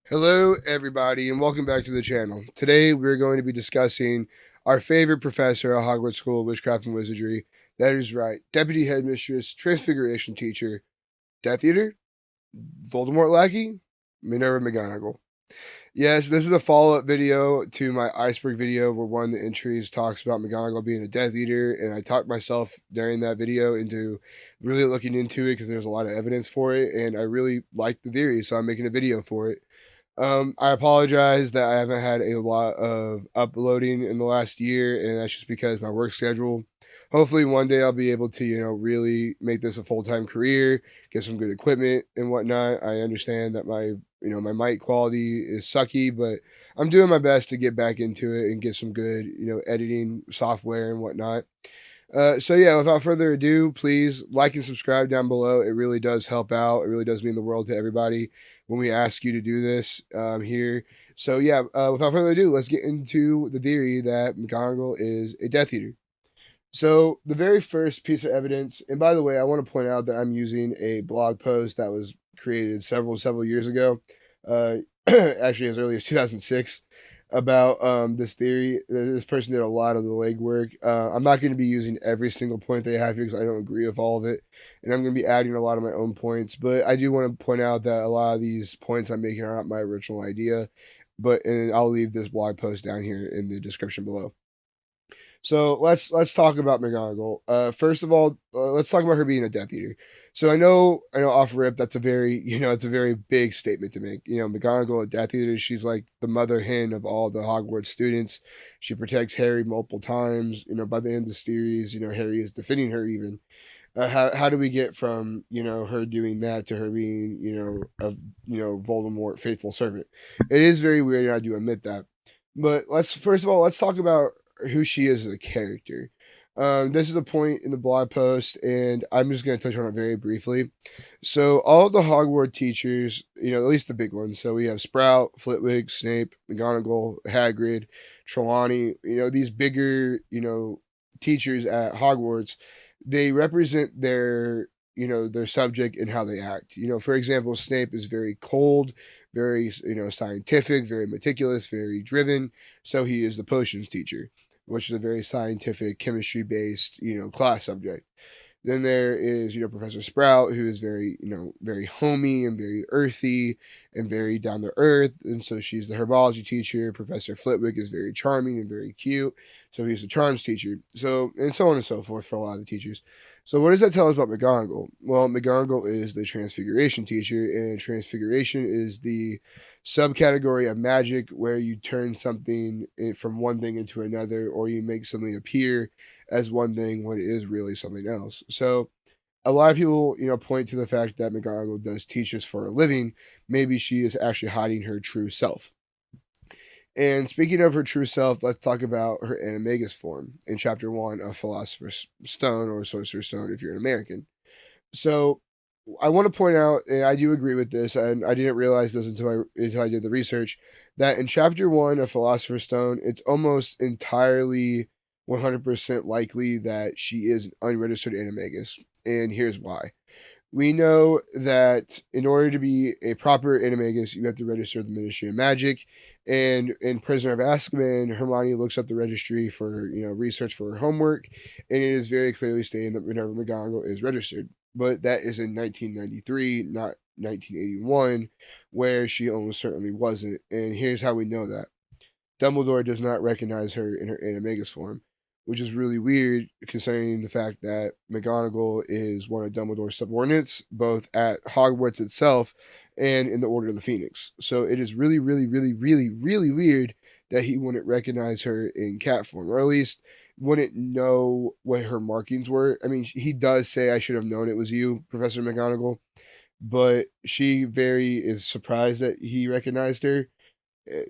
Hello, everybody, and welcome back to the channel. Today, we're going to be discussing our favorite professor at Hogwarts School of Witchcraft and Wizardry. That is right, Deputy Headmistress, Transfiguration Teacher, Death Eater, Voldemort Lackey, Minerva McGonagall. Yes, this is a follow-up video to my iceberg video where one of the entries talks about McGonagall being a Death Eater, and I talked myself during that video into really looking into it because there's a lot of evidence for it, and I really liked the theory, so I'm making a video for it. I apologize that I haven't had a lot of uploading in the last year, and that's just because my work schedule. Hopefully, one day I'll be able to, really make this a full time career, get some good equipment and whatnot. I understand that my mic quality is sucky, but I'm doing my best to get back into it and get some good, editing software and whatnot. So yeah, without further ado, please like and subscribe down below. It really does help out. It really does mean the world to everybody when we ask you to do this here. So yeah, without further ado, let's get into the theory that McGonagall is a Death Eater. So the very first piece of evidence, and by the way, I want to point out that I'm using a blog post that was created several years ago, actually as early as 2006, about this theory. This person did a lot of the legwork. I'm not going to be using every single point they have here because I don't agree with all of it, and I'm going to be adding a lot of my own points. But I do want to point out that a lot of these points I'm making are not my original idea. And I'll leave this blog post down here in the description below. So let's talk about McGonagall. First of all, let's talk about her being a Death Eater. So I know off rip that's a very it's a very big statement to make. McGonagall a Death Eater. She's like the mother hen of all the Hogwarts students. She protects Harry multiple times. By the end of the series, Harry is defending her even. How do we get from her doing that to her being a Voldemort faithful servant? It is very weird, and I do admit that. But let's talk about who she is as a character. This is a point in the blog post, and I'm just going to touch on it very briefly. So, all of the Hogwarts teachers, at least the big ones. So, we have Sprout, Flitwick, Snape, McGonagall, Hagrid, Trelawney. These bigger, teachers at Hogwarts. They represent their subject and how they act. For example, Snape is very cold, very scientific, very meticulous, very driven. So he is the potions teacher, which is a very scientific, chemistry based, class subject. Then there is, Professor Sprout, who is very, very homey and very earthy and very down to earth. And so she's the herbology teacher. Professor Flitwick is very charming and very cute. So he's the charms teacher. So, and so on and so forth for a lot of the teachers. So what does that tell us about McGonagall? Well, McGonagall is the transfiguration teacher, and transfiguration is the subcategory of magic where you turn something from one thing into another, or you make something appear as one thing when it is really something else. So a lot of people, point to the fact that McGonagall does teach us for a living. Maybe she is actually hiding her true self. And speaking of her true self, let's talk about her animagus form in chapter 1 of Philosopher's Stone, or Sorcerer's Stone if you're an American. So I want to point out, and I do agree with this, and I didn't realize this until I did the research, that in chapter 1 of Philosopher's Stone, it's almost entirely 100% likely that she is an unregistered animagus. And here's why. We know that in order to be a proper animagus, you have to register the Ministry of Magic. And in Prisoner of Azkaban, Hermione looks up the registry for research for her homework, and it is very clearly stating that Minerva McGonagall is registered. But that is in 1993, not 1981, where she almost certainly wasn't. And here's how we know that. Dumbledore does not recognize her in her animagus form, which is really weird considering the fact that McGonagall is one of Dumbledore's subordinates, both at Hogwarts itself and in the Order of the Phoenix. So it is really, really, really, really, really weird that he wouldn't recognize her in cat form, or at least wouldn't know what her markings were. I mean, he does say, "I should have known it was you, Professor McGonagall," but she very is surprised that he recognized her.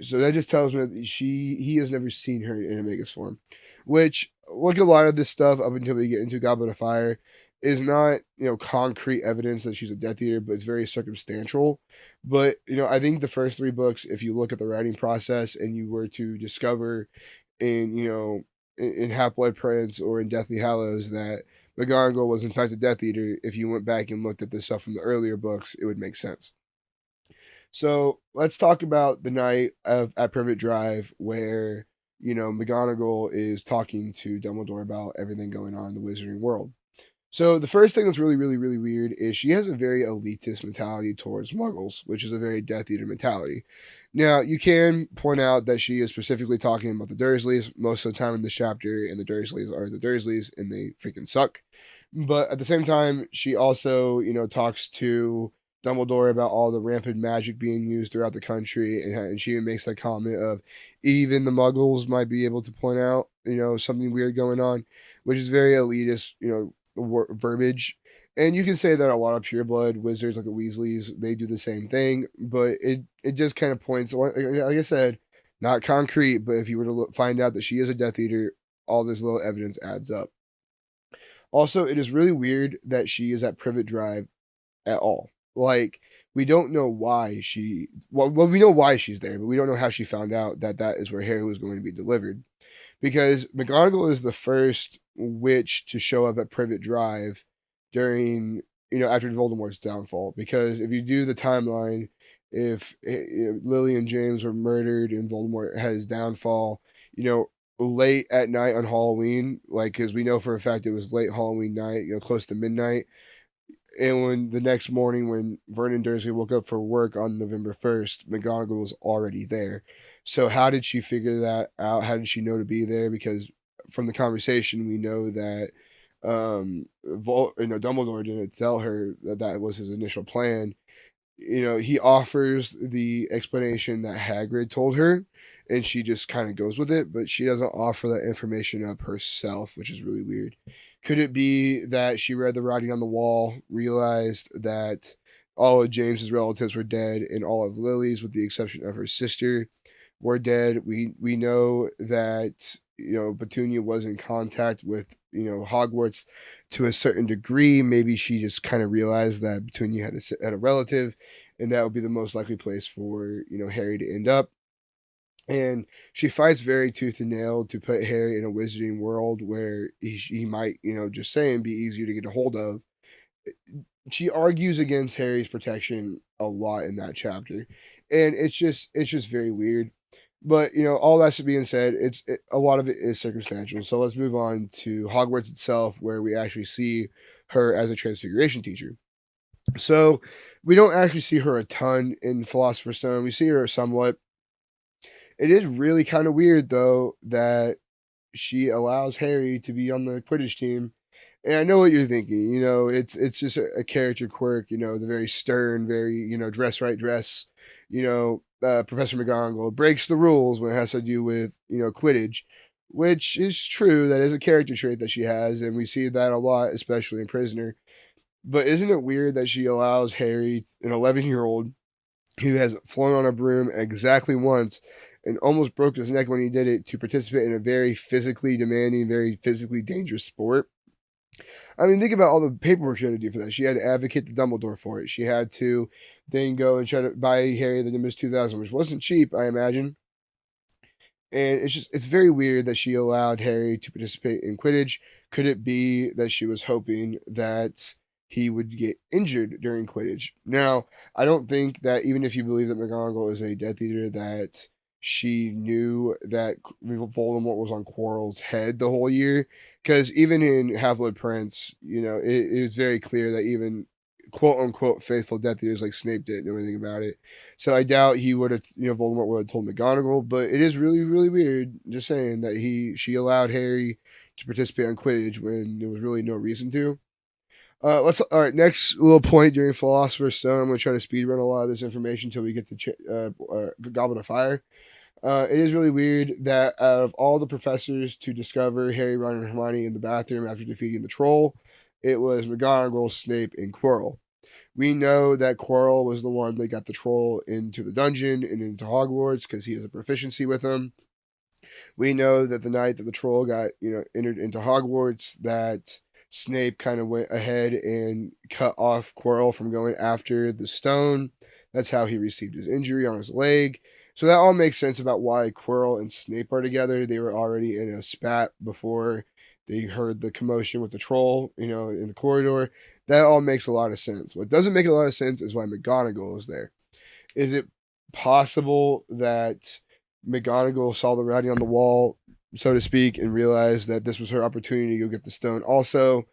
So that just tells me that he has never seen her in Omega's form, which look, a lot of this stuff up until we get into Goblet of Fire is not concrete evidence that she's a Death Eater, but it's very circumstantial. But I think the first three books, if you look at the writing process and you were to discover in in Half Blood Prince or in Deathly Hallows that McGonagall was in fact a Death Eater, if you went back and looked at the stuff from the earlier books, it would make sense. So let's talk about the night at Privet Drive where, McGonagall is talking to Dumbledore about everything going on in the wizarding world. So the first thing that's really, really, really weird is she has a very elitist mentality towards Muggles, which is a very Death Eater mentality. Now, you can point out that she is specifically talking about the Dursleys most of the time in this chapter, and the Dursleys are the Dursleys, and they freaking suck. But at the same time, she also, talks to Dumbledore about all the rampant magic being used throughout the country, and she even makes that comment of even the Muggles might be able to point out, something weird going on, which is very elitist, verbiage. And you can say that a lot of pureblood wizards like the Weasleys, they do the same thing, but it just kind of points, like I said, not concrete, but if you were to find out that she is a Death Eater, all this little evidence adds up. Also, it is really weird that she is at Privet Drive at all. Like, we don't know why we know why she's there, but we don't know how she found out that that is where Harry was going to be delivered. Because McGonagall is the first witch to show up at Privet Drive during, after Voldemort's downfall. Because if you do the timeline, if Lily and James were murdered and Voldemort had his downfall, late at night on Halloween, like, because we know for a fact it was late Halloween night, close to midnight. And when the next morning, when Vernon Dursley woke up for work on November 1st, McGonagall was already there. So how did she figure that out? How did she know to be there? Because from the conversation, we know that Dumbledore didn't tell her that that was his initial plan. He offers the explanation that Hagrid told her, and she just kind of goes with it, but she doesn't offer that information up herself, which is really weird. Could it be that she read the writing on the wall, realized that all of James's relatives were dead, and all of Lily's, with the exception of her sister, were dead? We know that Petunia was in contact with Hogwarts to a certain degree. Maybe she just kind of realized that Petunia had a relative, and that would be the most likely place for Harry to end up. And she fights very tooth and nail to put Harry in a wizarding world where he might, just saying, be easier to get a hold of. She argues against Harry's protection a lot in that chapter, and it's just very weird. But all that's being said, a lot of it is circumstantial. So let's move on to Hogwarts itself, where we actually see her as a Transfiguration teacher. So we don't actually see her a ton in Philosopher's Stone. We see her somewhat. It is really kind of weird though that she allows Harry to be on the Quidditch team. And I know what you're thinking. It's just a character quirk. The very stern, very dress right dress. Professor McGonagall breaks the rules when it has to do with Quidditch, which is true. That is a character trait that she has, and we see that a lot, especially in Prisoner. But isn't it weird that she allows Harry, an 11-year-old, who has flown on a broom exactly once and almost broke his neck when he did it, to participate in a very physically demanding, very physically dangerous sport? I mean, think about all the paperwork she had to do for that. She had to advocate to Dumbledore for it. She had to then go and try to buy Harry the Nimbus 2000, which wasn't cheap, I imagine. And it's very weird that she allowed Harry to participate in Quidditch. Could it be that she was hoping that he would get injured during Quidditch? Now, I don't think that, even if you believe that McGonagall is a Death Eater, that she knew that Voldemort was on Quirrell's head the whole year. Because even in Half-Blood Prince, it was very clear that even quote unquote faithful Death Eaters like Snape didn't know anything about it. So I doubt he would have, Voldemort would have told McGonagall. But it is really, really weird, just saying, that she allowed Harry to participate on Quidditch when there was really no reason to. All right, next little point during Philosopher's Stone. I'm going to try to speed run a lot of this information until we get to Goblet of Fire. It is really weird that out of all the professors to discover Harry, Ron, and Hermione in the bathroom after defeating the troll, it was McGonagall, Snape, and Quirrell. We know that Quirrell was the one that got the troll into the dungeon and into Hogwarts because he has a proficiency with him. We know that the night that the troll got, entered into Hogwarts, that Snape kind of went ahead and cut off Quirrell from going after the stone. That's how he received his injury on his leg. So that all makes sense about why Quirrell and Snape are together. They were already in a spat before they heard the commotion with the troll, in the corridor. That all makes a lot of sense. What doesn't make a lot of sense is why McGonagall is there. Is it possible that McGonagall saw the writing on the wall, so to speak, and realized that this was her opportunity to go get the stone? Also,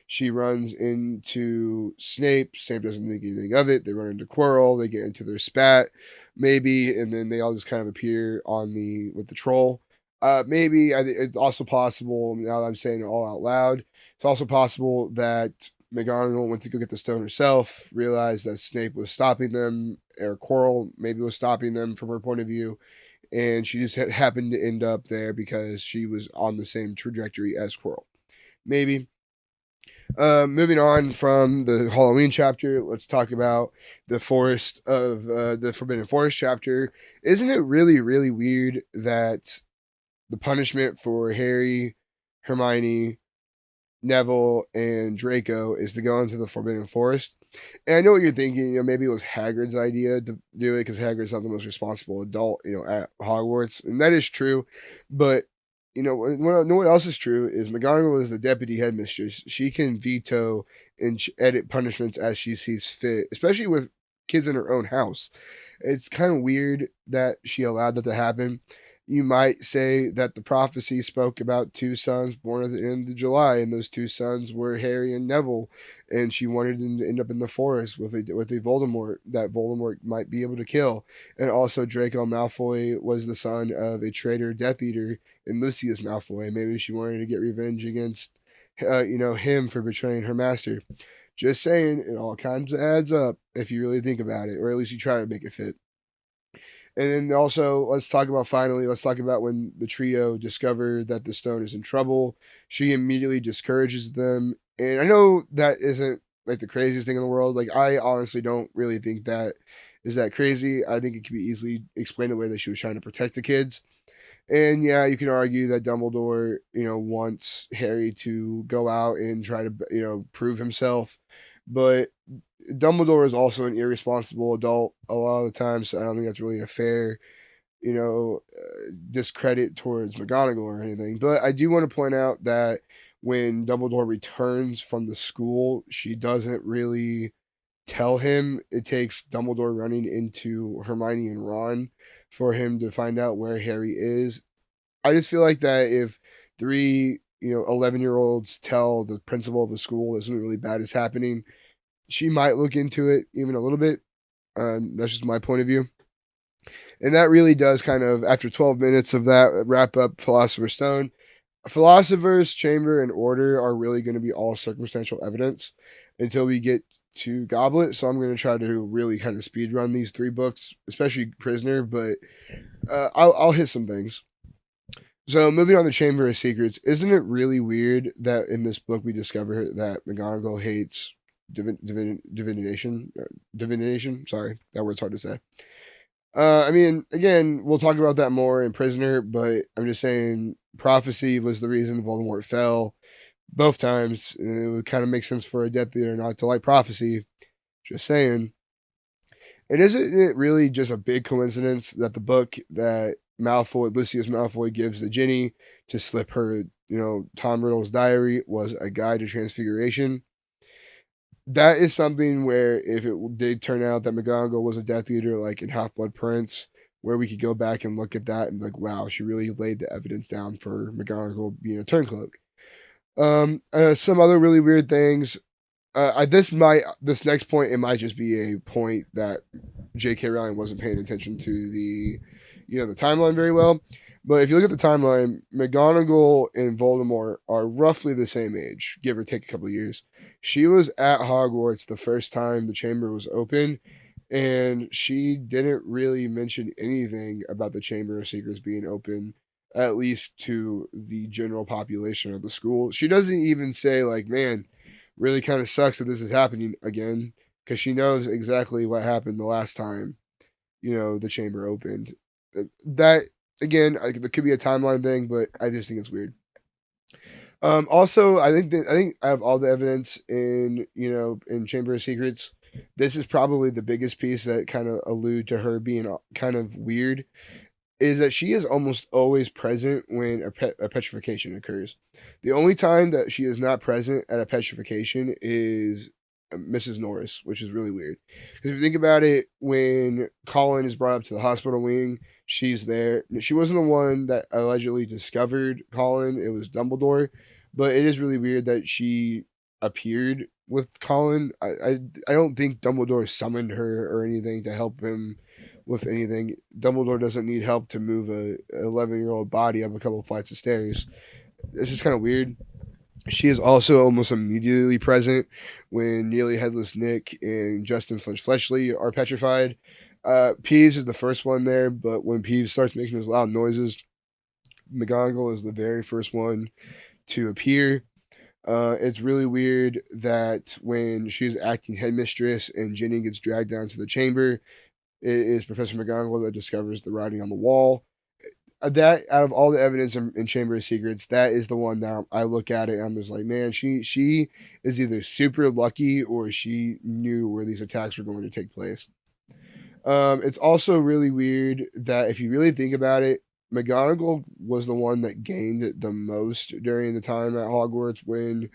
she runs into Snape. Snape doesn't think anything of it. They run into Quirrell. They get into their spat, maybe, and then they all just kind of appear on the with the troll. Maybe it's also possible. Now that I'm saying it all out loud, it's also possible that McGonagall went to go get the stone herself, realized that Snape was stopping them, or Quirrell maybe was stopping them from her point of view, and she just happened to end up there because she was on the same trajectory as Quirrell. Maybe. Moving on from the Halloween chapter, let's talk about the Forest of the Forbidden Forest chapter. Isn't it really, really weird that the punishment for Harry, Hermione, Neville, and Draco is to go into the Forbidden Forest? And I know what you're thinking. Maybe it was Hagrid's idea to do it because Hagrid's not the most responsible adult, at Hogwarts, and that is true. But what else is true is McGonagall is the deputy headmistress. She can veto and edit punishments as she sees fit, especially with kids in her own house. It's kind of weird that she allowed that to happen. You might say that the prophecy spoke about two sons born at the end of July, and those two sons were Harry and Neville, and she wanted them to end up in the forest with a Voldemort that Voldemort might be able to kill. And also Draco Malfoy was the son of a traitor Death Eater and Lucius Malfoy. Maybe she wanted to get revenge against him for betraying her master. Just saying, it all kinds of adds up if you really think about it, or at least you try to make it fit. And then also, let's talk about when the trio discover that the stone is in trouble. She immediately discourages them. And I know that isn't like the craziest thing in the world. Like, I honestly don't really think that is that crazy. I think it could be easily explained away that she was trying to protect the kids. And yeah, you can argue that Dumbledore, wants Harry to go out and try to, prove himself. But Dumbledore is also an irresponsible adult a lot of the time, so I don't think that's really a fair, discredit towards McGonagall or anything. But I do want to point out that when Dumbledore returns from the school, she doesn't really tell him. It takes Dumbledore running into Hermione and Ron for him to find out where Harry is. I just feel like that if three, 11-year-olds tell the principal of the school that something really bad is happening, she might look into it even a little bit. That's just my point of view. And that really does kind of, after 12 minutes of that, wrap up Philosopher's Stone. Philosopher's Chamber and Order are really going to be all circumstantial evidence until we get to Goblet. So I'm going to try to really kind of speed run these three books, especially Prisoner, but I'll hit some things. So moving on to Chamber of Secrets, isn't it really weird that in this book we discover that McGonagall hates divination? Divination? Sorry, that word's hard to say. I mean, again, we'll talk about that more in Prisoner, but I'm just saying prophecy was the reason Voldemort fell both times. And it would kind of make sense for a Death Eater not to like prophecy. Just saying. And isn't it really just a big coincidence that the book that Lucius Malfoy gives to Ginny to slip her, Tom Riddle's diary was a guide to Transfiguration? That is something where if it did turn out that McGonagall was a Death Eater, like in Half-Blood Prince, where we could go back and look at that and be like, wow, she really laid the evidence down for McGonagall being a Turncloak. Some other really weird things. This next point, it might just be a point that J.K. Rowling wasn't paying attention to the timeline very well. But if you look at the timeline, McGonagall and Voldemort are roughly the same age, give or take a couple of years. She was at Hogwarts the first time the chamber was open, and she didn't really mention anything about the Chamber of Secrets being open, at least to the general population of the school. She doesn't even say, like, man, really kind of sucks that this is happening again, because she knows exactly what happened the last time, the chamber opened. That, again, it could be a timeline thing, but I just think it's weird. Also, I think I have all the evidence in Chamber of Secrets. This is probably the biggest piece that kind of allude to her being kind of weird, is that she is almost always present when a petrification occurs. The only time that she is not present at a petrification is Mrs. Norris, which is really weird. Because if you think about it, when Colin is brought up to the hospital wing, she's there. She wasn't the one that allegedly discovered Colin, it was Dumbledore. But it is really weird that she appeared with Colin. I don't think Dumbledore summoned her or anything to help him with anything. Dumbledore doesn't need help to move a 11-year-old body up a couple of flights of stairs. It's just kind of weird. She is also almost immediately present when Nearly Headless Nick and Justin Fletchley are petrified. Peeves is the first one there, but when Peeves starts making those loud noises, McGonagall is the very first one to appear. It's really weird that when she's acting headmistress and Ginny gets dragged down to the chamber, it is Professor McGonagall that discovers the writing on the wall. That out of all the evidence in Chamber of Secrets, that is the one that I look at it and I'm just like, man, she is either super lucky or she knew where these attacks were going to take place. It's also really weird that if you really think about it, McGonagall was the one that gained the most during the time at Hogwarts when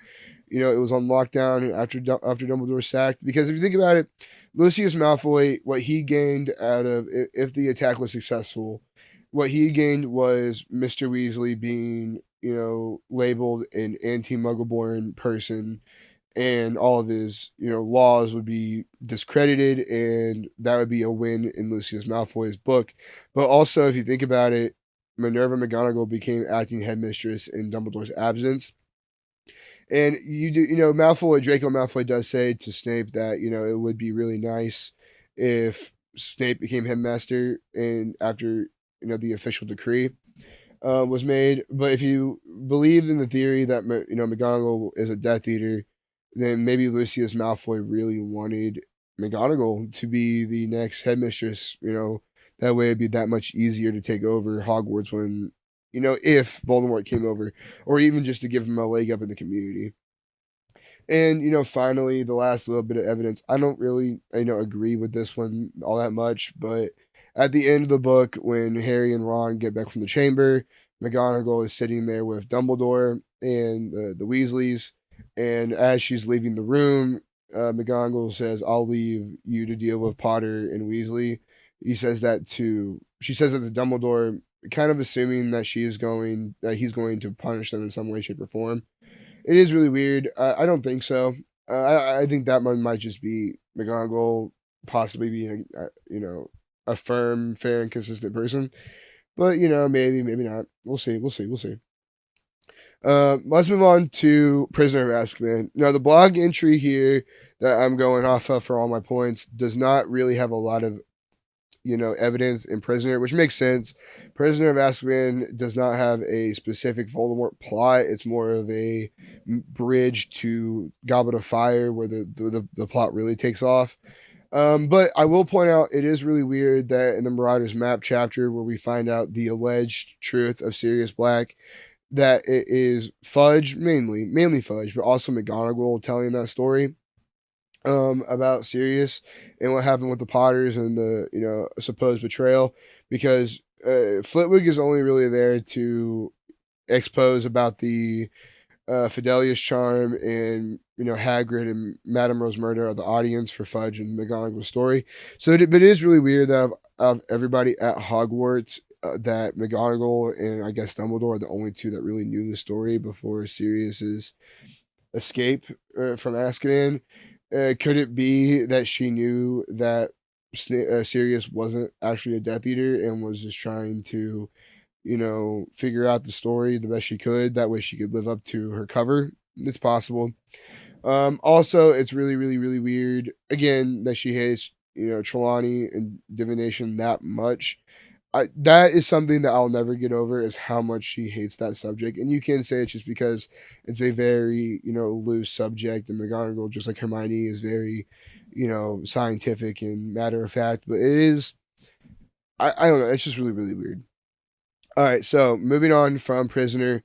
it was on lockdown after Dumbledore sacked. Because if you think about it, Lucius Malfoy, what he gained out of if the attack was successful, what he gained was Mr. Weasley being labeled an anti-Muggleborn person, and all of his laws would be discredited, and that would be a win in Lucius Malfoy's book. But also, if you think about it, Minerva McGonagall became acting headmistress in Dumbledore's absence. And Draco Malfoy does say to Snape that, it would be really nice if Snape became headmaster and after, the official decree was made. But if you believe in the theory that, McGonagall is a Death Eater, then maybe Lucius Malfoy really wanted McGonagall to be the next headmistress, that way it'd be that much easier to take over Hogwarts when, if Voldemort came over, or even just to give him a leg up in the community. And, finally, the last little bit of evidence, I don't really, agree with this one all that much, but at the end of the book, when Harry and Ron get back from the chamber, McGonagall is sitting there with Dumbledore and the Weasleys, and as she's leaving the room, McGonagall says, "I'll leave you to deal with Potter and Weasley." She says that to Dumbledore, kind of assuming that he's going to punish them in some way, shape, or form. It is really weird. I don't think so. I think that one might just be McGonagall possibly being a firm, fair, and consistent person. But maybe not. We'll see. Let's move on to Prisoner of Azkaban. Now, the blog entry here that I'm going off of for all my points does not really have a lot of evidence in Prisoner, which makes sense. Prisoner of Azkaban does not have a specific Voldemort plot. It's more of a bridge to Goblet of Fire, where the plot really takes off. But I will point out, it is really weird that in the Marauders Map chapter, where we find out the alleged truth of Sirius Black, that it is Fudge, mainly Fudge, but also McGonagall telling that story about Sirius and what happened with the Potters and the supposed betrayal, because Flitwick is only really there to expose about the Fidelius charm, and Hagrid and Madame Rose Murder are the audience for Fudge and McGonagall's story. So but it is really weird that of everybody at Hogwarts, that McGonagall and I guess Dumbledore are the only two that really knew the story before Sirius's escape from Azkaban. Could it be that she knew that Sirius wasn't actually a Death Eater and was just trying to, figure out the story the best she could? That way she could live up to her cover. It's possible. Also, it's really, really, really weird, again, that she hates, Trelawney and divination that much. That is something that I'll never get over, is how much she hates that subject. And you can say it's just because it's a very, loose subject, and McGonagall, just like Hermione, is very, scientific and matter of fact. But it is, I don't know, it's just really, really weird. All right, so moving on from Prisoner,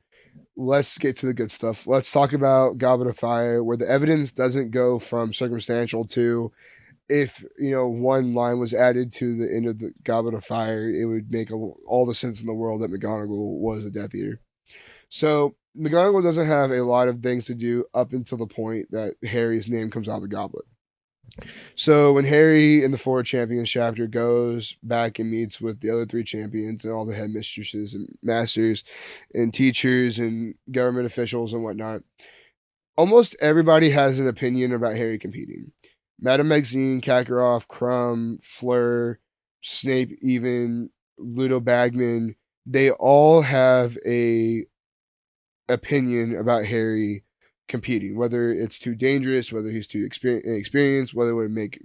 let's get to the good stuff. Let's talk about Goblet of Fire, where the evidence doesn't go from circumstantial to, if one line was added to the end of the Goblet of Fire, it would make all the sense in the world that McGonagall was a Death Eater. So McGonagall doesn't have a lot of things to do up until the point that Harry's name comes out of the goblet. So when Harry in the Four Champions chapter goes back and meets with the other three champions and all the headmistresses and masters and teachers and government officials and whatnot, almost everybody has an opinion about Harry competing. Madame Maxine, Kakarot, Crumb, Fleur, Snape, even Ludo Bagman, they all have a opinion about Harry competing, whether it's too dangerous, whether he's too inexperienced, whether it would make,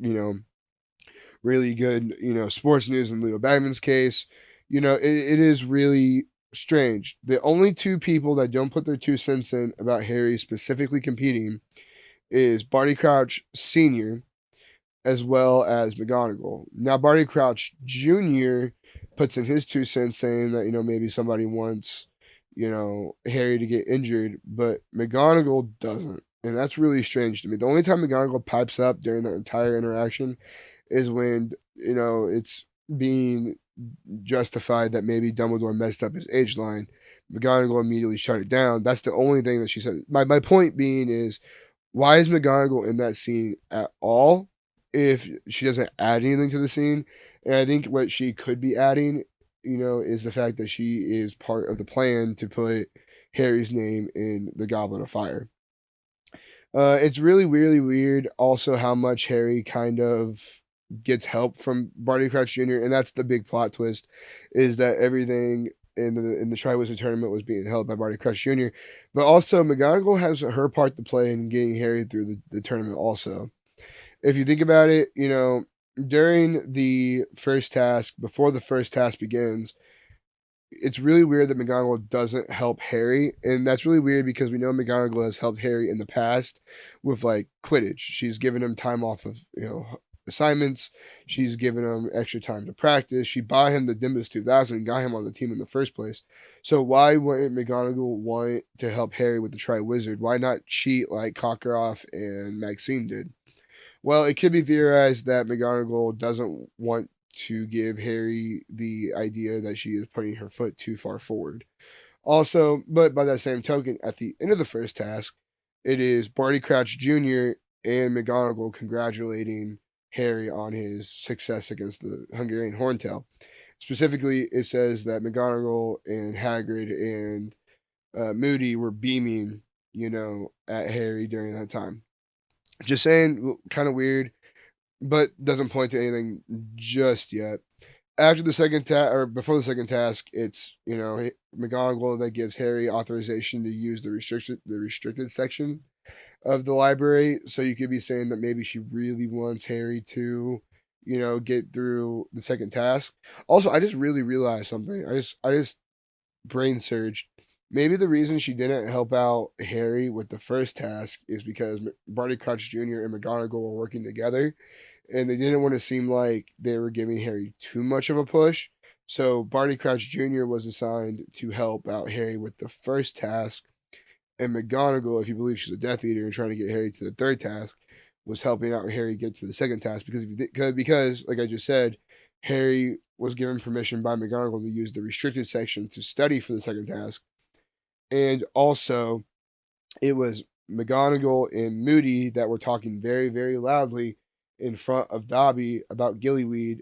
really good, sports news in Ludo Bagman's case. It is really strange. The only two people that don't put their 2 cents in about Harry specifically competing is Barty Crouch Sr. as well as McGonagall. Now, Barty Crouch Jr. puts in his 2 cents saying that, maybe somebody wants, Harry to get injured, but McGonagall doesn't. And that's really strange to me. The only time McGonagall pipes up during that entire interaction is when, it's being justified that maybe Dumbledore messed up his age line. McGonagall immediately shut it down. That's the only thing that she said. My point being is, why is McGonagall in that scene at all if she doesn't add anything to the scene? And I think what she could be adding, is the fact that she is part of the plan to put Harry's name in the Goblet of Fire. It's really, really weird also how much Harry kind of gets help from Barty Crouch Jr., and that's the big plot twist, is that everything in the Triwizard Tournament was being held by Barty Crouch Jr., but also McGonagall has her part to play in getting Harry through the tournament also. If you think about it, during the first task, before the first task begins, it's really weird that McGonagall doesn't help Harry, and that's really weird because we know McGonagall has helped Harry in the past with like Quidditch. She's given him time off of assignments. She's given him extra time to practice. She bought him the Dimbus 2000 and got him on the team in the first place. So why wouldn't McGonagall want to help Harry with the Triwizard? Why not cheat like Kakarot and Maxine did? Well, it could be theorized that McGonagall doesn't want to give Harry the idea that she is putting her foot too far forward. Also, but by that same token, at the end of the first task, it is Barty Crouch Jr. and McGonagall congratulating Harry on his success against the Hungarian Horntail. Specifically, it says that McGonagall and Hagrid and Moody were beaming, at Harry during that time. Just saying, kind of weird, but doesn't point to anything just yet. After the second task, or before the second task, it's McGonagall that gives Harry authorization to use the restricted section of the library. So you could be saying that maybe she really wants Harry to, get through the second task. Also, I just really realized something. I just brain surged. Maybe the reason she didn't help out Harry with the first task is because Barty Crouch Jr. and McGonagall were working together, and they didn't want to seem like they were giving Harry too much of a push. So Barty Crouch Jr. was assigned to help out Harry with the first task, and McGonagall, if you believe she's a Death Eater and trying to get Harry to the third task, was helping out Harry get to the second task because like I just said, Harry was given permission by McGonagall to use the restricted section to study for the second task, and also it was McGonagall and Moody that were talking very, very loudly in front of Dobby about Gillyweed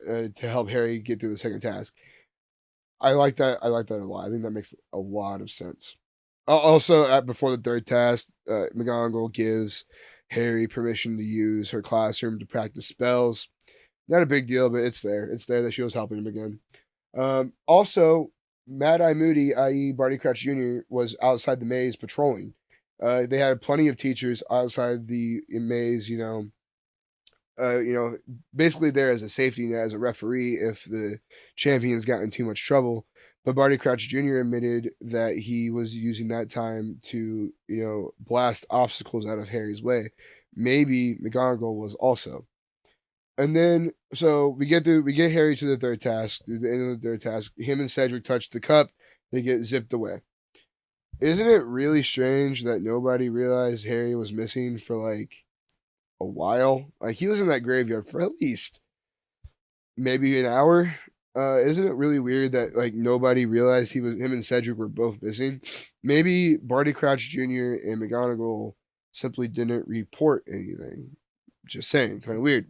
to help Harry get through the second task. I like that. I like that a lot. I think that makes a lot of sense. Also, before the third task, McGonagall gives Harry permission to use her classroom to practice spells. Not a big deal, but it's there. It's there that she was helping him again. Also, Mad Eye Moody, i.e., Barty Crouch Jr., was outside the maze patrolling. They had plenty of teachers outside the maze, basically there as a safety net, as a referee if the champions got in too much trouble. But Barty Crouch Jr. admitted that he was using that time to, blast obstacles out of Harry's way. Maybe McGonagall was also. And then, so we get Harry to the third task. Through the end of the third task, him and Cedric touch the cup. They get zipped away. Isn't it really strange that nobody realized Harry was missing for like a while? Like he was in that graveyard for at least maybe an hour. Isn't it really weird that like nobody realized him and Cedric were both missing? Maybe Barty Crouch Jr. and McGonagall simply didn't report anything. Just saying, kind of weird.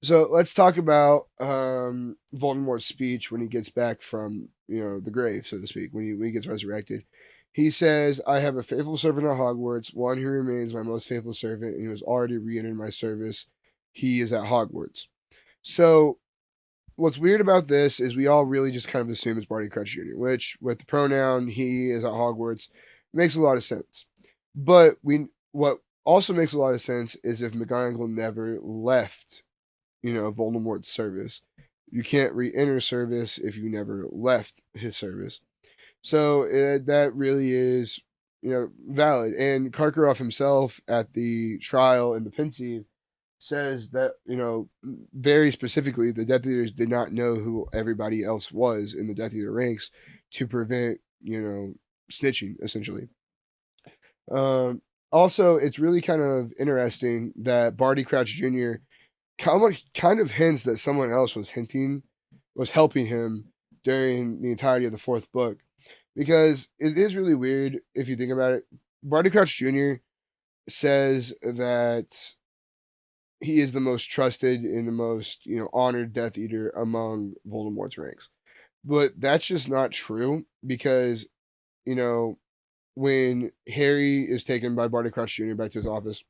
So let's talk about Voldemort's speech when he gets back from the grave, so to speak, when he gets resurrected. He says, "I have a faithful servant at Hogwarts, one who remains my most faithful servant, and who has already re-entered my service. He is at Hogwarts." So what's weird about this is we all really just kind of assume it's Barty Crouch Jr., which with the pronoun he is at Hogwarts makes a lot of sense. But what also makes a lot of sense is if McGonagall never left Voldemort's service. You can't re-enter service if you never left his service. So that really is, valid. And Karkaroff himself at the trial in the Pensieve says that, very specifically, the Death Eaters did not know who everybody else was in the Death Eater ranks to prevent, snitching, essentially. Also, it's really kind of interesting that Barty Crouch Jr. kind of hints that someone else was helping him during the entirety of the fourth book, because it is really weird if you think about it. Barty Crouch Jr. says that he is the most trusted and the most honored Death Eater among Voldemort's ranks, but that's just not true because you know when Harry is taken by Barty Crouch Jr. back to his office,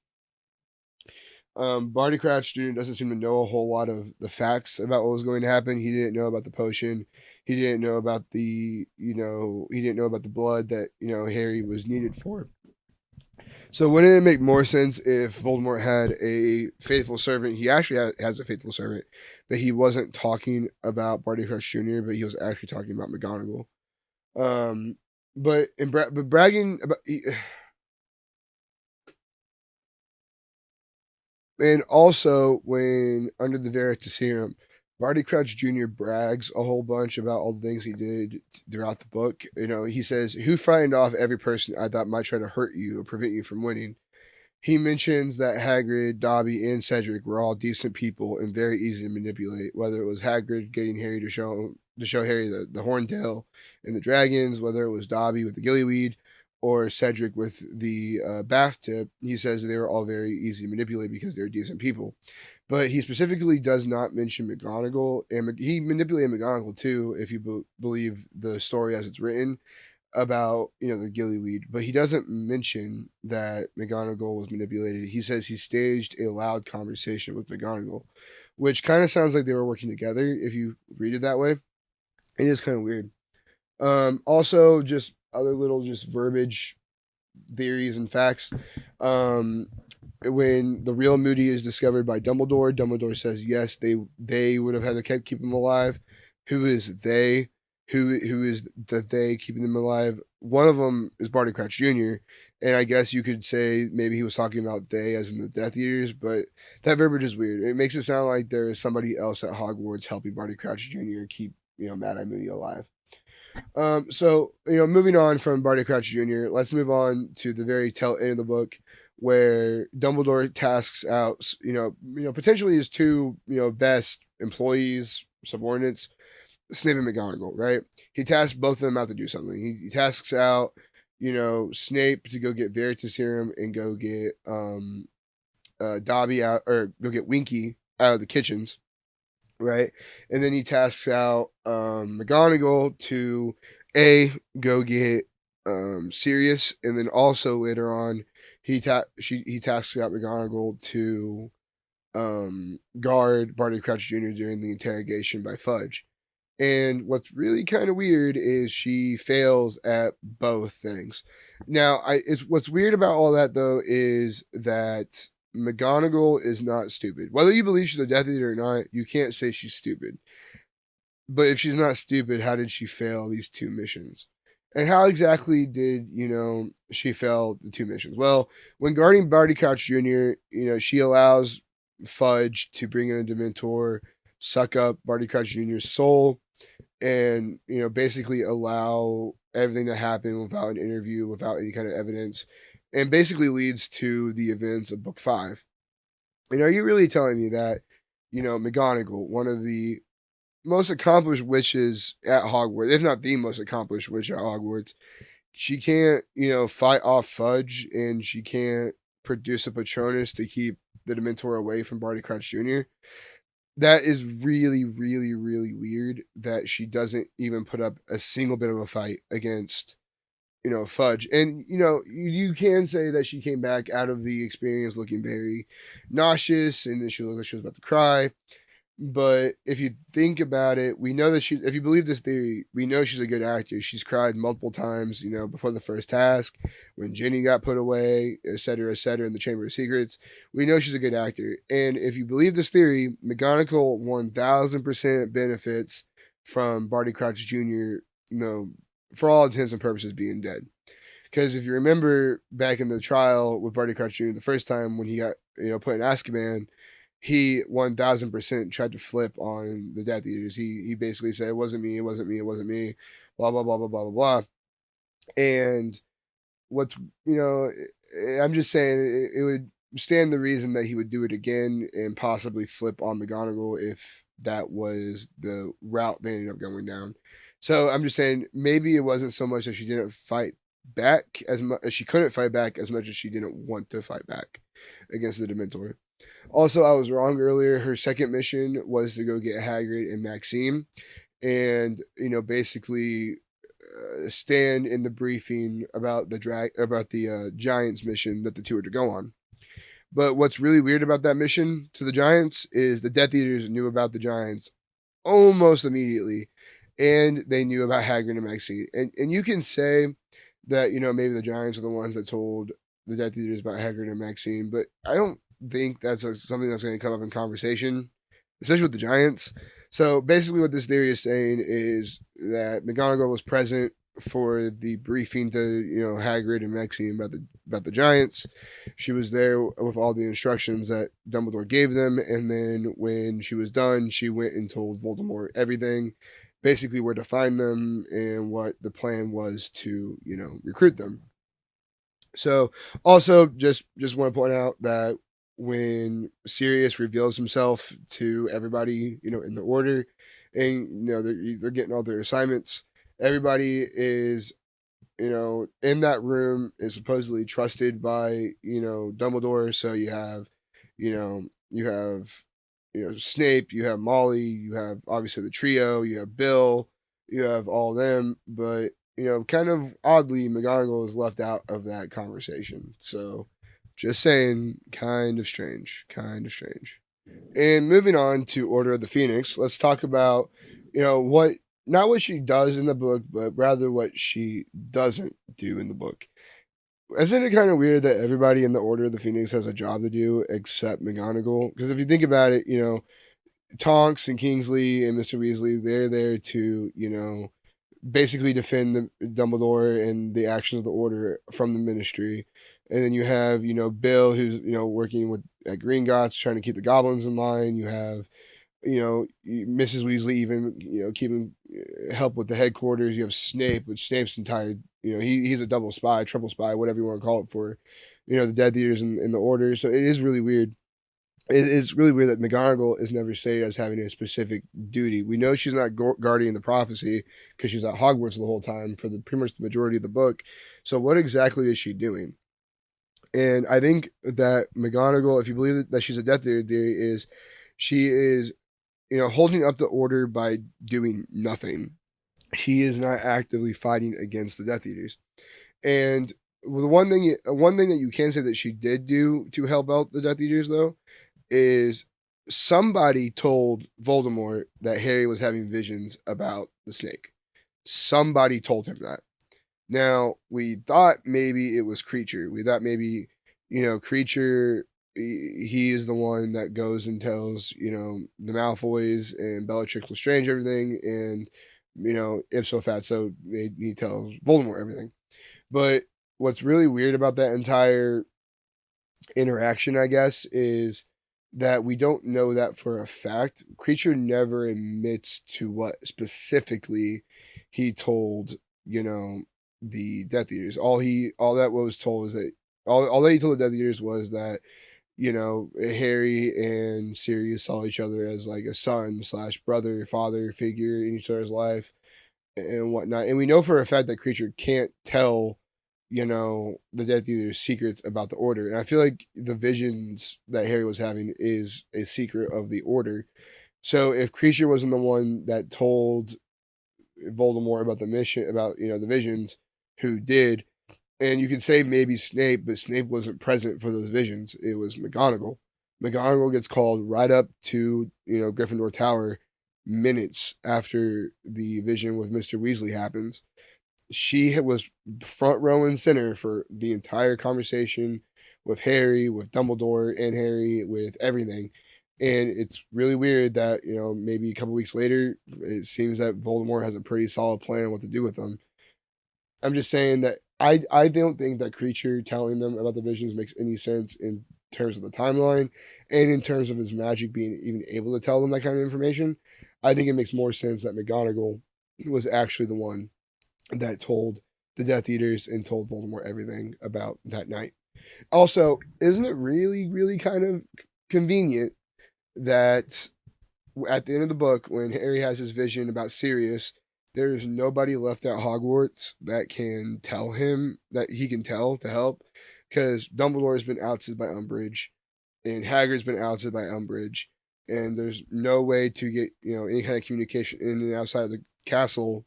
Barty Crouch Jr. doesn't seem to know a whole lot of the facts about what was going to happen. He didn't know about the potion. He didn't know about he didn't know about the blood that, Harry was needed for. So wouldn't it make more sense if Voldemort had a faithful servant? He actually has a faithful servant, but he wasn't talking about Barty Crouch Jr., but he was actually talking about McGonagall. But bragging about and also, when under the Veritaserum, Barty Crouch Jr. brags a whole bunch about all the things he did throughout the book. He says, "Who frightened off every person I thought might try to hurt you or prevent you from winning?" He mentions that Hagrid, Dobby, and Cedric were all decent people and very easy to manipulate. Whether it was Hagrid getting Harry to show Harry the horntail and the dragons, whether it was Dobby with the gillyweed, or Cedric with the bath tip, he says they were all very easy to manipulate because they were decent people. But he specifically does not mention McGonagall, and he manipulated McGonagall too, if you believe the story as it's written about the gillyweed. But he doesn't mention that McGonagall was manipulated. He says he staged a loud conversation with McGonagall, which kind of sounds like they were working together if you read it that way. It is kind of weird. Also, just other little just verbiage theories and facts. When the real Moody is discovered by Dumbledore, Dumbledore says yes, they would have had to keep him alive. Who is they? Who is the they keeping them alive? One of them is Barty Crouch Jr., and I guess you could say maybe he was talking about they as in the Death Eaters, but that verbiage is weird. It makes it sound like there is somebody else at Hogwarts helping Barty Crouch Jr. keep Mad Eye Moody alive. So moving on from Barty Crouch Jr., let's move on to the very tail end of the book, where Dumbledore tasks out, potentially his two, best employees, subordinates, Snape and McGonagall. Right? He tasks both of them out to do something. He tasks out, Snape to go get Veritaserum and go get Dobby out, or go get Winky out of the kitchens. Right? And then he tasks out McGonagall to go get Sirius, and then also later on he tasks out McGonagall to guard Barty Crouch Jr. during the interrogation by Fudge. And what's really kind of weird is she fails at both things. Now, it's what's weird about all that though is that McGonagall is not stupid. Whether you believe she's a Death Eater or not, you can't say she's stupid. But if she's not stupid, how did she fail these two missions? And how exactly did, she fail the two missions? Well, when guarding Barty Crouch Jr., she allows Fudge to bring in a Dementor, suck up Barty Crouch Jr.'s soul, and, basically allow everything to happen without an interview, without any kind of evidence, and basically leads to the events of Book 5. And are you really telling me that, McGonagall, one of the most accomplished witches at Hogwarts, if not the most accomplished witch at Hogwarts. She can't, fight off Fudge, and she can't produce a Patronus to keep the Dementor away from Barty Crouch Jr. That is really, really, really weird that she doesn't even put up a single bit of a fight against, Fudge. And, you can say that she came back out of the experience looking very nauseous, and then she looked like she was about to cry. But if you think about it, we know that if you believe this theory, we know she's a good actor. She's cried multiple times, before the first task, when Ginny got put away, et cetera, in the Chamber of Secrets. We know she's a good actor. And if you believe this theory, McGonagall 1000% benefits from Barty Crouch Jr., for all intents and purposes, being dead. Because if you remember back in the trial with Barty Crouch Jr., the first time when he got, put in Azkaban, he 1000% tried to flip on the Death Eaters. He basically said, it wasn't me, it wasn't me, it wasn't me, blah, blah, blah, blah, blah, blah, blah. And what's, I'm just saying it would stand the reason that he would do it again and possibly flip on McGonagall if that was the route they ended up going down. So I'm just saying maybe it wasn't so much that she didn't fight back as much as she couldn't fight back as much as she didn't want to fight back against the Dementor. Also, I was wrong earlier. Her second mission was to go get Hagrid and Maxime, and basically stand in the briefing about the Giants mission that the two are to go on. But what's really weird about that mission to the Giants is the Death Eaters knew about the Giants almost immediately, and they knew about Hagrid and Maxime. And you can say that maybe the Giants are the ones that told the Death Eaters about Hagrid and Maxime, but I don't think that's something that's going to come up in conversation, especially with the Giants. So basically, what this theory is saying is that McGonagall was present for the briefing to Hagrid and Maxime about the Giants. She was there with all the instructions that Dumbledore gave them, and then when she was done, she went and told Voldemort everything, basically where to find them and what the plan was to recruit them. So also just want to point out that when Sirius reveals himself to everybody, in the order, and they're getting all their assignments, everybody is, in that room is supposedly trusted by, Dumbledore. So you have, Snape, you have Molly, you have obviously the trio, you have Bill, you have all them, but kind of oddly, McGonagall is left out of that conversation. So just saying, kind of strange. And moving on to Order of the Phoenix, let's talk about, not what she does in the book, but rather what she doesn't do in the book. Isn't it kind of weird that everybody in the Order of the Phoenix has a job to do except McGonagall? Because if you think about it, Tonks and Kingsley and Mr. Weasley, they're there to, basically defend the Dumbledore and the actions of the Order from the Ministry. And then you have, Bill, who's, working with at Gringotts, trying to keep the goblins in line. You have, Mrs. Weasley even, keeping help with the headquarters. You have Snape, which Snape's entire, he's a double spy, triple spy, whatever you want to call it for, the Death Eaters and the Order. So it is really weird. It's really weird that McGonagall is never stated as having a specific duty. We know she's not guarding the prophecy because she's at Hogwarts the whole time for pretty much the majority of the book. So what exactly is she doing? And I think that McGonagall, if you believe that she's a Death Eater theory, is she is, holding up the Order by doing nothing. She is not actively fighting against the Death Eaters. And the one thing that you can say that she did do to help out the Death Eaters, though, is somebody told Voldemort that Harry was having visions about the snake. Somebody told him that. Now, we thought maybe it was Creature. We thought maybe, Creature, he is the one that goes and tells, the Malfoys and Bellatrix Lestrange everything, and, ipso facto, he tells Voldemort everything. But what's really weird about that entire interaction, I guess, is that we don't know that for a fact. Creature never admits to what specifically he told, the Death Eaters. All that was told is that all that he told the Death Eaters was that Harry and Sirius saw each other as like a son slash brother, father figure in each other's life and whatnot. And we know for a fact that Creature can't tell, the Death Eater's secrets about the Order. And I feel like the visions that Harry was having is a secret of the Order. So if Creature wasn't the one that told Voldemort about the mission, about, the visions, who did? And you could say maybe Snape, but Snape wasn't present for those visions. It was McGonagall. McGonagall gets called right up to, Gryffindor Tower minutes after the vision with Mr. Weasley happens. She was front row and center for the entire conversation with Harry, with Dumbledore and Harry, with everything. And it's really weird that, maybe a couple weeks later, it seems that Voldemort has a pretty solid plan on what to do with them. I'm just saying that I don't think that Creature telling them about the visions makes any sense in terms of the timeline and in terms of his magic being even able to tell them that kind of information. I think it makes more sense that McGonagall was actually the one that told the Death Eaters and told Voldemort everything about that night. Also, isn't it really, really kind of convenient that at the end of the book, when Harry has his vision about Sirius, there's nobody left at Hogwarts that can tell him that he can tell to help, because Dumbledore has been ousted by Umbridge, and Hagrid's been ousted by Umbridge, and there's no way to get any kind of communication in and outside of the castle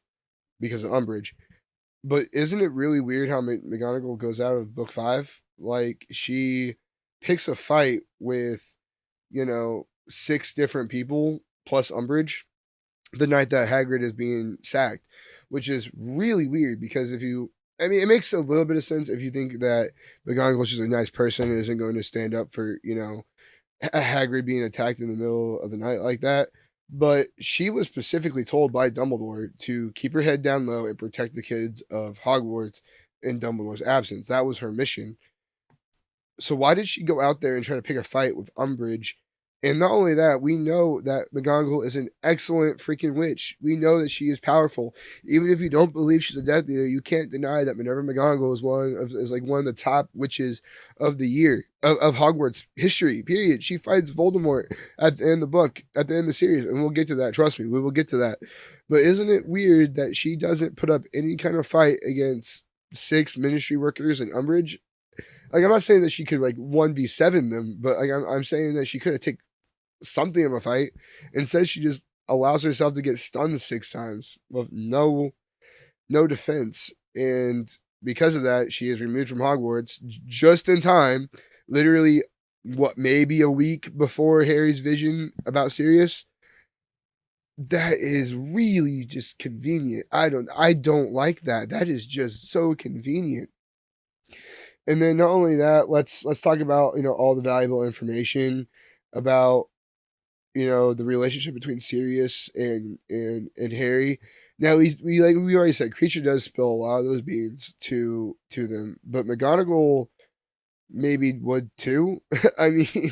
because of Umbridge. But isn't it really weird how McGonagall goes out of book 5? Like, she picks a fight with, 6 different people plus Umbridge the night that Hagrid is being sacked, which is really weird because it makes a little bit of sense if you think that McGonagall's just a nice person and isn't going to stand up for, Hagrid being attacked in the middle of the night like that. But she was specifically told by Dumbledore to keep her head down low and protect the kids of Hogwarts in Dumbledore's absence. That was her mission. So why did she go out there and try to pick a fight with Umbridge? And not only that, we know that McGonagall is an excellent freaking witch. We know that she is powerful. Even if you don't believe she's a Death Eater, you can't deny that Minerva McGonagall is one of the top witches of the year of Hogwarts history. Period. She fights Voldemort at the end of the book, at the end of the series, and we'll get to that. Trust me, we will get to that. But isn't it weird that she doesn't put up any kind of fight against 6 Ministry workers and Umbridge? Like, I'm not saying that she could 1v7 them, but I'm saying that she could have taken something of a fight. Instead, she just allows herself to get stunned 6 times with no defense. And because of that, she is removed from Hogwarts just in time, literally, maybe a week before Harry's vision about Sirius. That is really just convenient. I don't like that. That is just so convenient. And then not only that, let's talk about all the valuable information about the relationship between Sirius and Harry. Now we already said, Creature does spill a lot of those beans to them, but McGonagall maybe would too. I mean,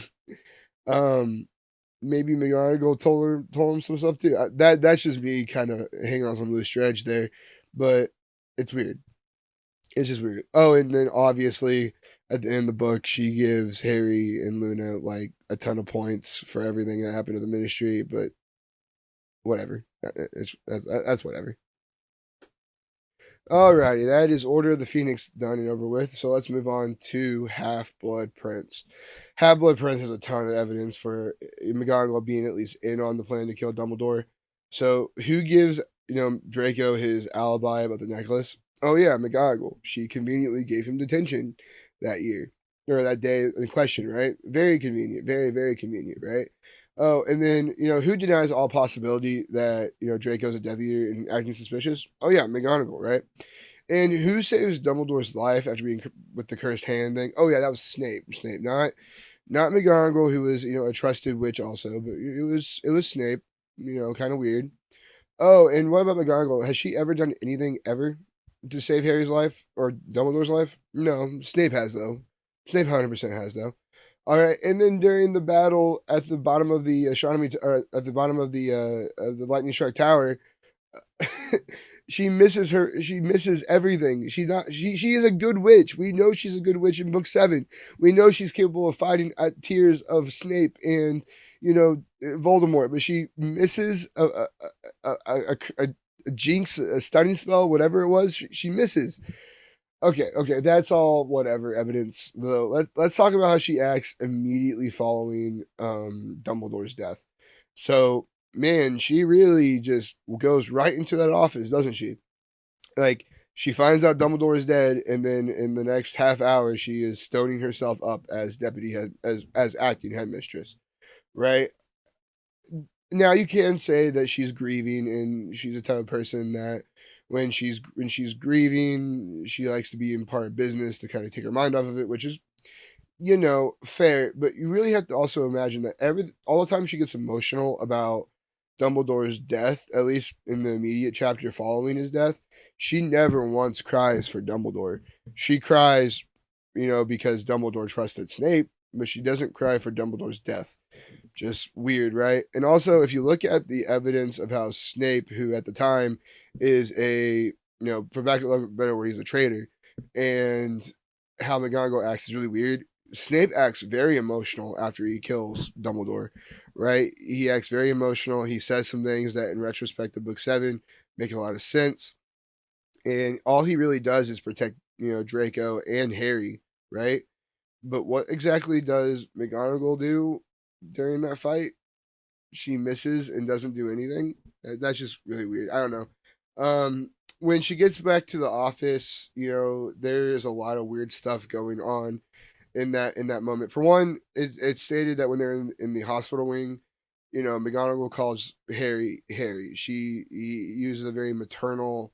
maybe McGonagall told him some stuff too. That's just me kind of hanging on some loose stretch there, but it's weird. It's just weird. Oh, and then obviously at the end of the book, she gives Harry and Luna a ton of points for everything that happened to the Ministry, but whatever. That's whatever. Alrighty, that is Order of the Phoenix done and over with. So let's move on to Half-Blood Prince. Half-Blood Prince has a ton of evidence for McGonagall being at least in on the plan to kill Dumbledore. So who gives Draco his alibi about the necklace? Oh yeah, McGonagall. She conveniently gave him detention that year or that day in question, right? Very convenient, very very convenient, right? Oh, and then who denies all possibility that Draco's a Death Eater and acting suspicious? Oh yeah, McGonagall, right? And who saves Dumbledore's life after being with the cursed hand thing? Oh yeah, that was Snape. Snape, not McGonagall, who was a trusted witch also, but it was Snape. Kind of weird. Oh, and what about McGonagall? Has she ever done anything ever to save Harry's life or Dumbledore's life? No, Snape has though. Snape 100% has though. All right, and then during the battle at the bottom of the astronomy, or at the bottom of the Lightning Strike Tower, She misses everything. She is a good witch. We know she's a good witch in book 7. We know she's capable of fighting at tears of Snape and Voldemort, but she misses a jinx, a stunning spell, whatever it was. She misses. Okay, that's all whatever evidence though. Let's talk about how she acts immediately following Dumbledore's death. So, man, she really just goes right into that office, doesn't she? Like, she finds out Dumbledore is dead, and then in the next half hour she is stoning herself up as deputy head as acting headmistress, right? Now you can say that she's grieving, and she's the type of person that when she's grieving, she likes to be in part of business to kind of take her mind off of it, which is fair. But you really have to also imagine that all the time she gets emotional about Dumbledore's death, at least in the immediate chapter following his death, she never once cries for Dumbledore. She cries, because Dumbledore trusted Snape, but she doesn't cry for Dumbledore's death. Just weird, right? And also, if you look at the evidence of how Snape, who at the time is for back of a better word, he's a traitor, and how McGonagall acts is really weird. Snape acts very emotional after he kills Dumbledore, right? He acts very emotional. He says some things that, in retrospect to Book 7, make a lot of sense. And all he really does is protect, Draco and Harry, right? But what exactly does McGonagall do during that fight? She misses and doesn't do anything. That's just really weird. I don't know. When she gets back to the office, there is a lot of weird stuff going on in that moment. For one, it's stated that when they're in the hospital wing, McGonagall calls Harry Harry. He uses a very maternal,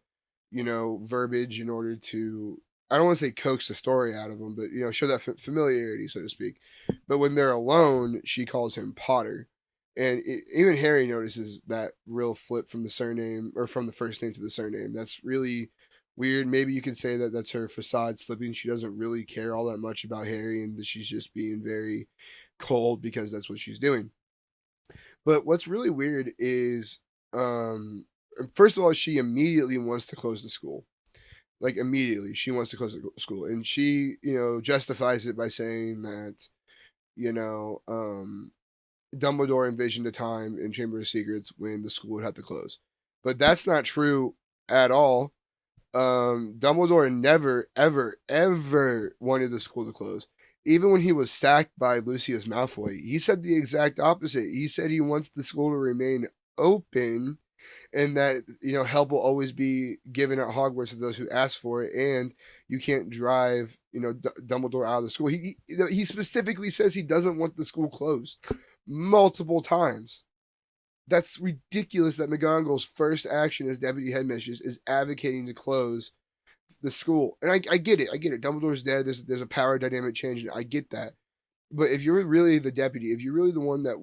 verbiage in order to, I don't want to say coax the story out of him, but show that familiarity, so to speak. But when they're alone, she calls him Potter, and even Harry notices that real flip from the surname or from the first name to the surname. That's really weird. Maybe you could say that that's her facade slipping. She doesn't really care all that much about Harry, and that she's just being very cold because that's what she's doing. But what's really weird is, first of all, she immediately wants to close the school. Like, immediately, she wants to close the school, and she, justifies it by saying that, you know, um, Dumbledore envisioned a time in Chamber of Secrets when the school would have to close, but that's not true at all. Dumbledore never, ever, ever wanted the school to close. Even when he was sacked by Lucius Malfoy, he said the exact opposite. He said he wants the school to remain open, and that help will always be given at Hogwarts to those who ask for it, and you can't drive Dumbledore out of the school. He specifically says he doesn't want the school closed multiple times. That's ridiculous that McGonagall's first action as deputy headmistress is advocating to close the school. And I get it. I get it. Dumbledore's dead. There's a power dynamic change. I get that. But if you're really the deputy, if you're really the one that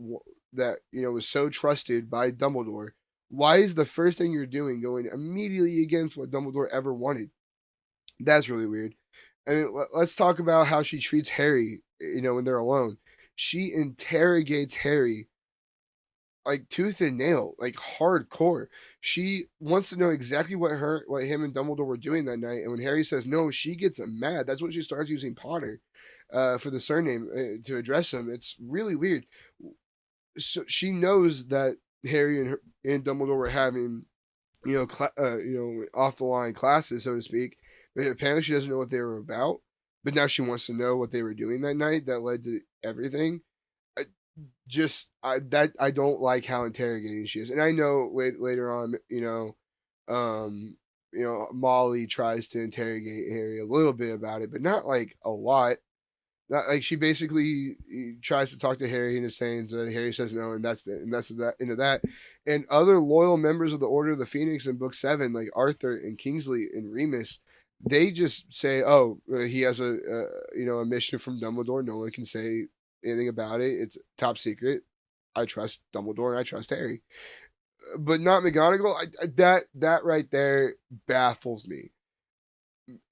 was so trusted by Dumbledore, why is the first thing you're doing going immediately against what Dumbledore ever wanted? That's really weird. And let's talk about how she treats Harry, when they're alone. She interrogates Harry like tooth and nail, like hardcore. She wants to know exactly what him and Dumbledore were doing that night. And when Harry says no, she gets mad. That's when she starts using Potter for the surname to address him. It's really weird. So she knows that Harry and Dumbledore were having, off the line classes, so to speak. But apparently she doesn't know what they were about. But now she wants to know what they were doing that night that led to everything. I don't like how interrogating she is, and I know later on, Molly tries to interrogate Harry a little bit about it, but not like a lot. Not like she basically tries to talk to Harry and is saying that Harry says no, and that's that into that. And other loyal members of the Order of the Phoenix in Book 7, like Arthur and Kingsley and Remus, they just say, "Oh, he has a mission from Dumbledore. No one can say anything about it. It's top secret. I trust Dumbledore and I trust Harry." But not McGonagall. That right there baffles me.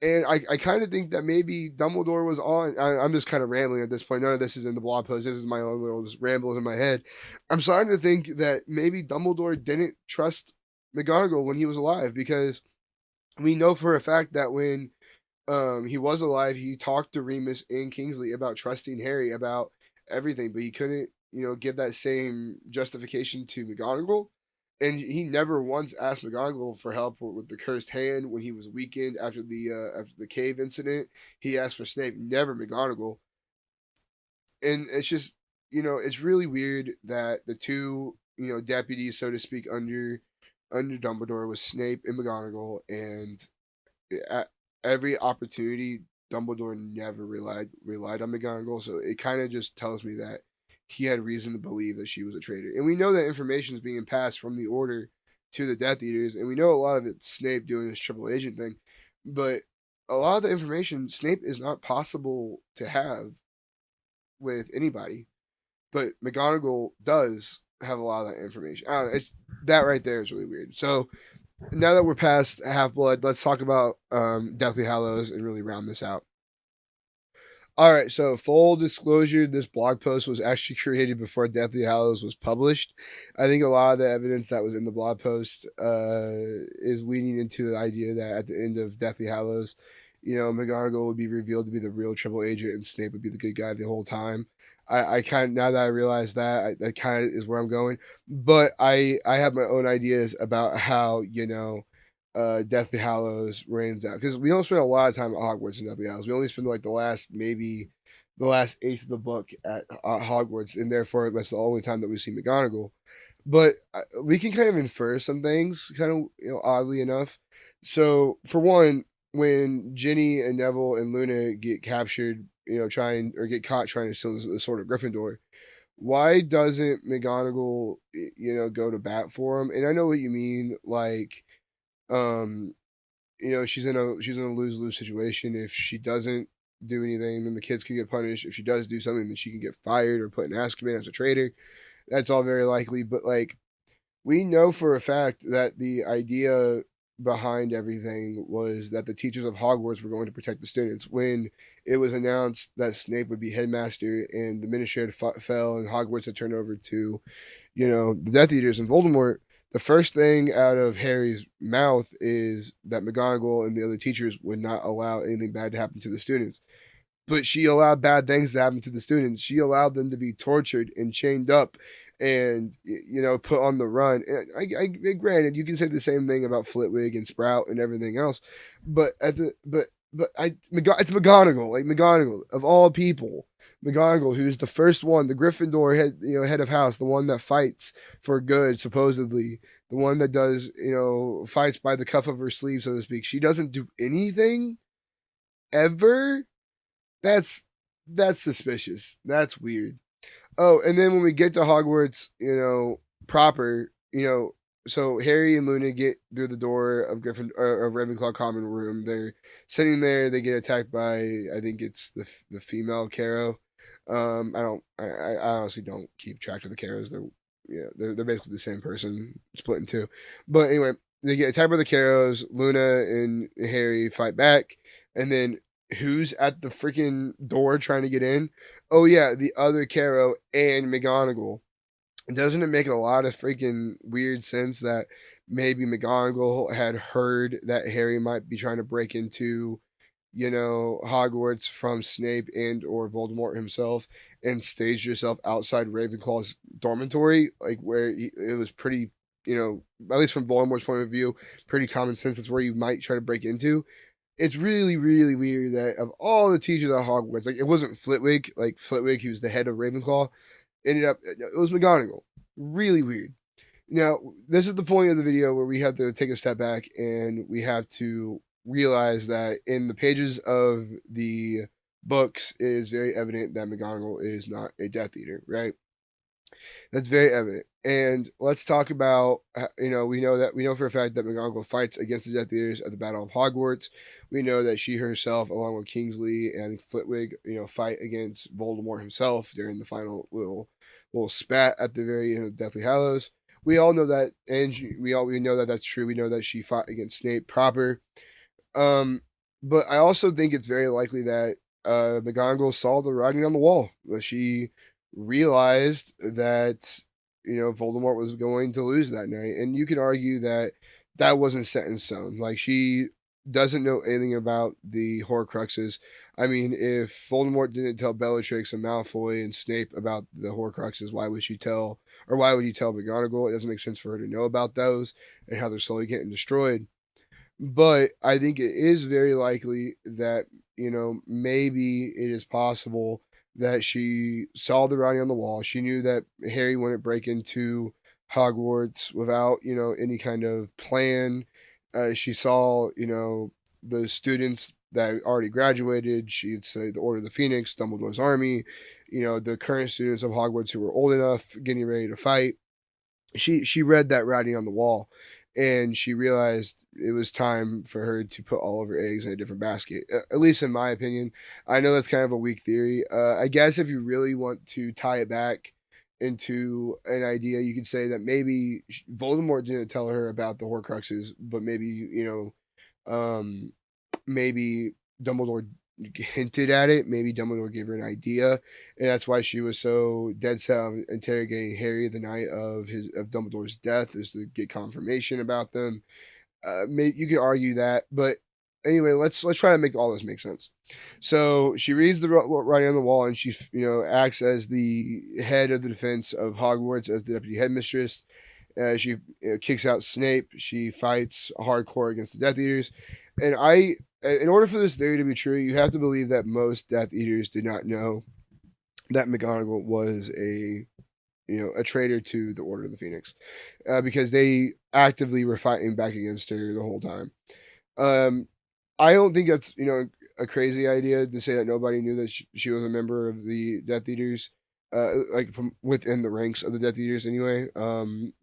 And I kind of think that maybe Dumbledore was on. I'm just kind of rambling at this point. None of this is in the blog post. This is my own little just rambles in my head. I'm starting to think that maybe Dumbledore didn't trust McGonagall when he was alive, because we know for a fact that when he was alive, he talked to Remus and Kingsley about trusting Harry about everything, but he couldn't, give that same justification to McGonagall. And he never once asked McGonagall for help with the cursed hand when he was weakened after the cave incident. He asked for Snape, never McGonagall. And it's just, it's really weird that the two, deputies, so to speak, under Dumbledore was Snape and McGonagall, and at every opportunity, Dumbledore never relied on McGonagall. So it kind of just tells me that he had reason to believe that she was a traitor. And we know that information is being passed from the Order to the Death Eaters, and we know a lot of it's Snape doing his triple agent thing. But a lot of the information Snape is not possible to have with anybody, but McGonagall does have a lot of that information. I don't know, it's that right there is really weird. So now that we're past Half Blood, let's talk about Deathly Hallows and really round this out. All right, so full disclosure, this blog post was actually created before Deathly Hallows was published. I think a lot of the evidence that was in the blog post is leading into the idea that at the end of Deathly Hallows, McGonagall would be revealed to be the real triple agent and Snape would be the good guy the whole time. I kind of, now that I realize that, that kind of is where I'm going. But I have my own ideas about how, Deathly Hallows reigns out, because we don't spend a lot of time at Hogwarts in Deathly Hallows. We only spend like the last eighth of the book at Hogwarts, and therefore that's the only time that we see McGonagall. But we can kind of infer some things, kind of oddly enough. So for one, when Ginny and Neville and Luna get captured, get caught trying to steal the sword of Gryffindor, why doesn't McGonagall, go to bat for him? And I know what you mean, like um, she's in a lose lose situation. If she doesn't do anything, then the kids can get punished. If she does do something, then she can get fired or put in Azkaban as a traitor. That's all very likely. But like, we know for a fact that the idea behind everything was that the teachers of Hogwarts were going to protect the students. When it was announced that Snape would be headmaster and the ministry had fell and Hogwarts had turned over to, the Death Eaters and Voldemort, the first thing out of Harry's mouth is that McGonagall and the other teachers would not allow anything bad to happen to the students. But she allowed bad things to happen to the students. She allowed them to be tortured and chained up and, put on the run. And granted, you can say the same thing about Flitwick and Sprout and everything else, but it's McGonagall, like McGonagall of all people, McGonagall, who's the first one, the Gryffindor head of house, the one that fights for good, supposedly, the one that does, fights by the cuff of her sleeve, so to speak. She doesn't do anything ever. That's suspicious. That's weird. Oh, and then when we get to Hogwarts, proper, so Harry and Luna get through the door of of Ravenclaw common room. They're sitting there. They get attacked by, I think it's the female Caro. I honestly don't keep track of the Caros. They're basically the same person split in two. But anyway, they get attacked by the Caros. Luna and Harry fight back, and then who's at the freaking door trying to get in? Oh yeah, the other Caro and McGonagall. Doesn't it make a lot of freaking weird sense that maybe McGonagall had heard that Harry might be trying to break into, Hogwarts from Snape and or Voldemort himself, and staged herself outside Ravenclaw's dormitory, like where it was pretty, at least from Voldemort's point of view, pretty common sense. That's where you might try to break into. It's really, really weird that of all the teachers at Hogwarts, like it wasn't Flitwick, who was the head of Ravenclaw, ended up, it was McGonagall. Really weird. Now, this is the point of the video where we have to take a step back and we have to realize that in the pages of the books, it is very evident that McGonagall is not a Death Eater, right? That's very evident. And let's talk about, we know for a fact that McGonagall fights against the Death Eaters at the Battle of Hogwarts. We know that she herself, along with Kingsley and Flitwick, fight against Voldemort himself during the final little spat at the very end of Deathly Hallows. We all know that, and we know that that's true. We know that she fought against Snape proper. But I also think it's very likely that McGonagall saw the writing on the wall. She realized that Voldemort was going to lose that night. And you can argue that that wasn't set in stone. Like, she doesn't know anything about the Horcruxes. I mean, if Voldemort didn't tell Bellatrix and Malfoy and Snape about the Horcruxes, why would she tell, or why would he tell McGonagall? It doesn't make sense for her to know about those and how they're slowly getting destroyed. But I think it is very likely that, maybe it is possible that she saw the writing on the wall. She knew that Harry wouldn't break into Hogwarts without, any kind of plan. She saw, the students that already graduated. She'd say the Order of the Phoenix, Dumbledore's army, the current students of Hogwarts who were old enough, getting ready to fight. She read that writing on the wall, and she realized it was time for her to put all of her eggs in a different basket. At least in my opinion. I know that's kind of a weak theory. I guess if you really want to tie it back into an idea, you could say that maybe Voldemort didn't tell her about the Horcruxes, but maybe maybe Dumbledore hinted at it. Maybe Dumbledore gave her an idea, and that's why she was so dead set on interrogating Harry the night of Dumbledore's death, is to get confirmation about them. Maybe you could argue that, but anyway, let's try to make all this make sense. So she reads the writing on the wall, and she acts as the head of the defense of Hogwarts, as the deputy headmistress. She kicks out Snape. She fights hardcore against the Death Eaters, and in order for this theory to be true, you have to believe that most Death Eaters did not know that McGonagall was a traitor to the Order of the Phoenix, because they actively were fighting back against her the whole time. I don't think that's a crazy idea to say that nobody knew that she was a member of the Death Eaters, like from within the ranks of the Death Eaters anyway.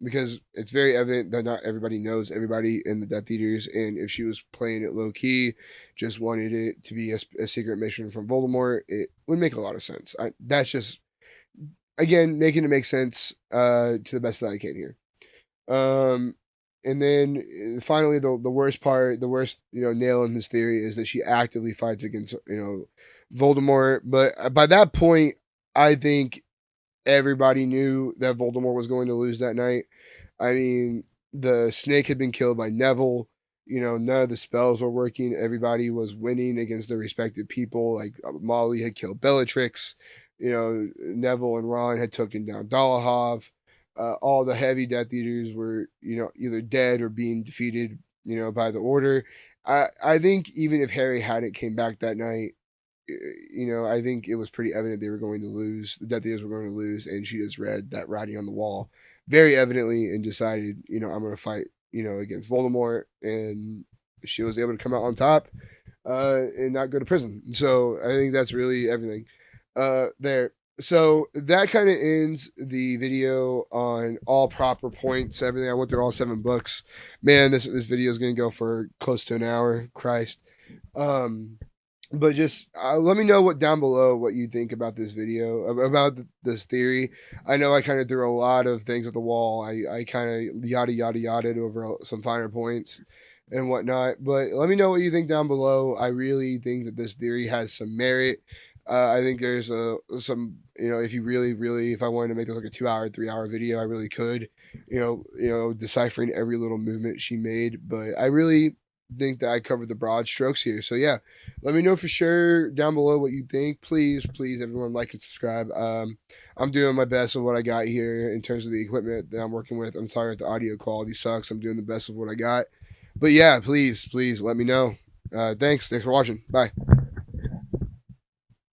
Because it's very evident that not everybody knows everybody in the Death Eaters, and if she was playing it low key, just wanted it to be a secret mission from Voldemort, it would make a lot of sense. That's just, again, making it make sense to the best that I can here. And then finally, the worst part, the worst nail in this theory is that she actively fights against Voldemort. But by that point, I think everybody knew that Voldemort was going to lose that night. I mean, the snake had been killed by Neville. None of the spells were working. Everybody was winning against their respective people. Like, Molly had killed Bellatrix. Neville and Ron had taken down Dolohov. All the heavy Death Eaters were, either dead or being defeated, by the Order. I think even if Harry hadn't came back that night, I think it was pretty evident they were going to lose. The Death Eaters were going to lose, and she just read that writing on the wall very evidently and decided, I'm going to fight, against Voldemort, and she was able to come out on top and not go to prison. So I think that's really everything there. So that kind of ends the video on all proper points, everything. I went through all 7 books. Man, this video is going to go for close to an hour. Christ. But just let me know down below what you think about this video, about this theory. I know I kind of threw a lot of things at the wall. I kind of yada over some finer points and whatnot. But let me know what you think down below. I really think that this theory has some merit. I think there's some, if you really, if I wanted to make this like a 2-hour, 3-hour video, I really could, deciphering every little movement she made. But I really think that I covered the broad strokes here. So yeah, let me know for sure down below what you think. Please, everyone, like and subscribe. I'm doing my best with what I got here in terms of the equipment that I'm working with. I'm sorry if the audio quality sucks. I'm doing the best of what I got. But yeah, please let me know. Thanks for watching. Bye.